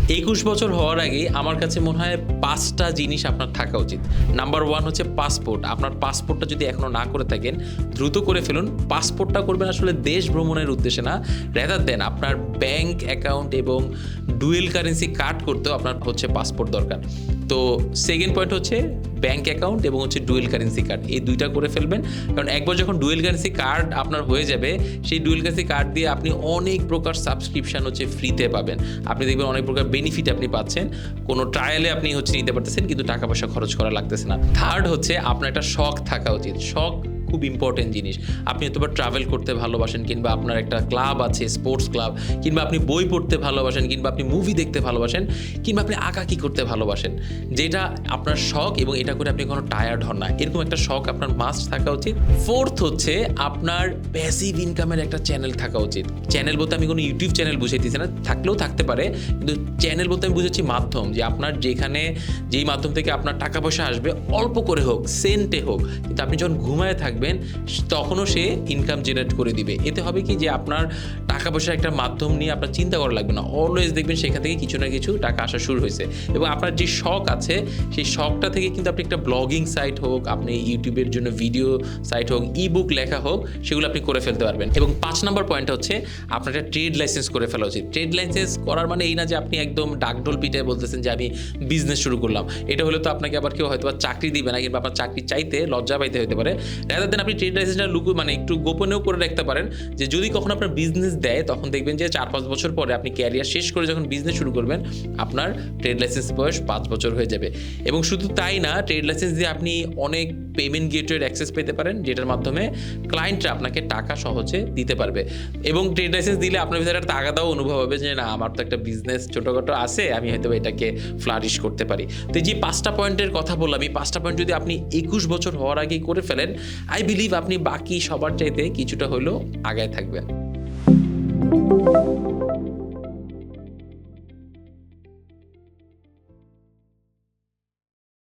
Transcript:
21 বছর হওয়ার আগে আমার কাছে মনে হয় 5টা জিনিস আপনার থাকা উচিত। নাম্বার 1 হচ্ছে পাসপোর্ট। আপনার পাসপোর্টটা যদি এখনো না করে থাকেন, দ্রুত করে ফেলুন। পাসপোর্টটা করবেন আসলে দেশ ভ্রমণের উদ্দেশ্যে না, রেদার দেন আপনার ব্যাংক অ্যাকাউন্ট এবং ডুয়েল কারেন্সি কার্ড করতেও আপনার হচ্ছে পাসপোর্ট দরকার। তো সেকেন্ড পয়েন্ট হচ্ছে ব্যাংক অ্যাকাউন্ট এবং হচ্ছে ডুয়েল কারেন্সি কার্ড, এই দুইটা করে ফেলবেন। কারণ একবার যখন ডুয়েল কারেন্সি কার্ড আপনার হয়ে যাবে, সেই ডুয়েল কারেন্সি কার্ড দিয়ে আপনি অনেক প্রকার সাবস্ক্রিপশন হচ্ছে ফ্রিতে পাবেন। আপনি দেখবেন অনেক প্রকার বেনিফিট আপনি পাচ্ছেন, কোনো ট্রায়ালে আপনি হচ্ছে নিতে পারতেছেন, কিন্তু টাকা পয়সা খরচ করা লাগতেছে না। থার্ড হচ্ছে আপনার একটা শখ থাকা উচিত। শখ খুব ইম্পর্টেন্ট জিনিস। আপনি হয়তো ট্রাভেল করতে ভালোবাসেন, কিংবা আপনার একটা ক্লাব আছে, স্পোর্টস ক্লাব, কিংবা আপনি বই পড়তে ভালোবাসেন, কিংবা আপনি মুভি দেখতে ভালোবাসেন, কিংবা আপনি আঁকাকি করতে ভালোবাসেন, যেটা আপনার শখ এবং এটা করে আপনি কোনো টায়ার্ড হন না, এরকম একটা শখ আপনার মাস্ট থাকা উচিত। ফোর্থ হচ্ছে আপনার প্যাসিভ ইনকামের একটা চ্যানেল থাকা উচিত। চ্যানেল বলতে আমি কোনো ইউটিউব চ্যানেল বুঝাইতেছি না, থাকলেও থাকতে পারে, কিন্তু চ্যানেল বলতে আমি বুঝাচ্ছি মাধ্যম, যে আপনার যেখানে যেই মাধ্যম থেকে আপনার টাকা পয়সা আসবে, অল্প করে হোক, সেন্টে হোক, কিন্তু আপনি যখন ঘুমায় থাকবেন তখনও সে ইনকাম জেনারেট করে দিবে। এতে হবে কি, যে আপনার টাকা পয়সার একটা মাধ্যম নিয়ে আপনার চিন্তা করা লাগবে না, অলওয়েজ দেখবেন সেখান থেকে কিছু না কিছু টাকা আসা শুরু হয়েছে। এবং আপনার যে শখ আছে, সেই শখটা থেকে কিন্তু আপনি একটা ব্লগিং সাইট হোক, আপনি ইউটিউবের জন্য ভিডিও সাইট হোক, ই বুক লেখা হোক, সেগুলো আপনি করে ফেলতে পারবেন। এবং 5 নম্বর পয়েন্ট হচ্ছে আপনার একটা ট্রেড লাইসেন্স করে ফেলা উচিত। ট্রেড লাইসেন্স করার মানে এই না যে আপনি একদম ডাকঢোল পিটায় বলতেছেন যে আমি বিজনেস শুরু করলাম। এটা হলে তো আপনাকে আবার কেউ হয়তো চাকরি দিবে না, কিংবা আপনার চাকরি চাইতে লজ্জা পাইতে হতে পারে। রাদার দেন আপনি ট্রেড লাইসেন্সটা মানে একটু গোপনেও করে রাখতে পারেন, যে যদি কখনো আপনার বিজনেস দেয়, তখন দেখবেন যে 4-5 বছর পরে আপনি ক্যারিয়ার শেষ করে যখন বিজনেস শুরু করবেন, আপনার ট্রেড লাইসেন্স বয়স 5 বছর হয়ে যাবে। এবং শুধু তাই না, ট্রেড লাইসেন্স দিয়ে আপনি অনেক পেমেন্ট গেটওয়ের অ্যাক্সেস পেতে পারেন, যেটার মাধ্যমে ক্লায়েন্টরা আপনাকে টাকা সহজে দিতে পারবে। এবং ট্রেড লাইসেন্স দিলে আপনার ভিতরে একটা তাগাদাও অনুভব হবে যে না, আমার তো একটা বিজনেস ছোটোখাটো আছে, আমি হয়তো এটাকে ফ্লারিশ করতে পারি। তো যে 5টা পয়েন্টের কথা বললাম, এই 5টা পয়েন্ট যদি আপনি 21 বছর হওয়ার আগেই করে ফেলেন, আই বিলিভ আপনি বাকি সবার চাইতে কিছুটা হলেও আগায় থাকবেন।